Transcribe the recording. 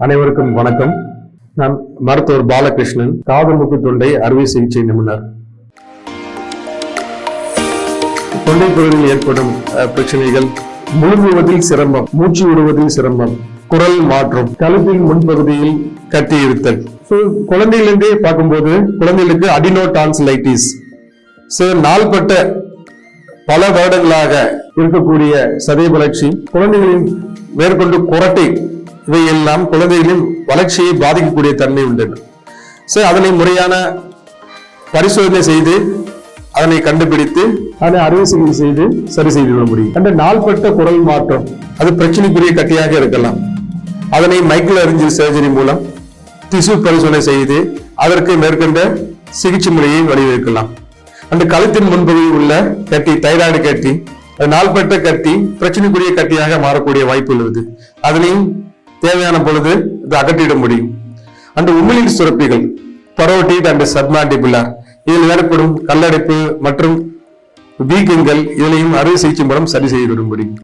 அனைவருக்கும் வணக்கம். நான் மருத்துவர் பாலகிருஷ்ணன், காது மூக்கு தொண்டை அறுவை சிகிச்சை நிபுணர். தொண்டை பகுதியில் ஏற்படும் பிரச்சனைகள், முழுங்குவதில் சிரமம், மூச்சு விடுவதில் சிரமம், குரல் மாற்றம், கழுத்தின் முன்பகுதியில் கட்டி இருத்தல். குழந்தைகளிலிருந்தே பார்க்கும்போது குழந்தைகளுக்கு அடினோடான்சிலைட்டிஸ், நாள்பட்ட பல வருடங்களாக இருக்கக்கூடிய சதை வளர்ச்சி, குழந்தைகளின் மேற்கொண்டு குரட்டை, இவையெல்லாம் குழந்தைகளின் வளர்ச்சியை பாதிக்கக்கூடிய தன்மை உண்டு. அதனை முறையான பரிசோதனை செய்து அதனை கண்டுபிடித்து அதனை அறுவை சிகிச்சை செய்து சரி செய்து கொள்ள முடியும். அந்த நாள்பட்ட குரல் மாற்றம், அது பிரச்சனைக்குரிய கட்டியாக இருக்கலாம். அதனை மைக்ரோ அரிஞ்சல் சர்ஜரி மூலம் திசு பரிசோதனை செய்து அதற்கு மேற்கொண்ட சிகிச்சை முறையை வழிவகுக்கலாம். அந்த கழுத்தின் முன்பகுதியில் உள்ள கட்டி, தைராய்டு கட்டி, நாள்பட்ட கட்டி பிரச்சனைக்குரிய கட்டியாக மாறக்கூடிய வாய்ப்பு உள்ளது. அதனையும் தேவையான பொழுது அகற்றிட முடியும். அந்த உமிழ்நீர் சுரப்பிகள், பரோட்டிட் அண்ட் சப்மாண்டிபுலர், இதில் ஏற்படும் கல்லடைப்பு மற்றும் வீக்கங்கள், இதனையும் அறுவை சிகிச்சை மூலம் சரி செய்து விட முடியும்.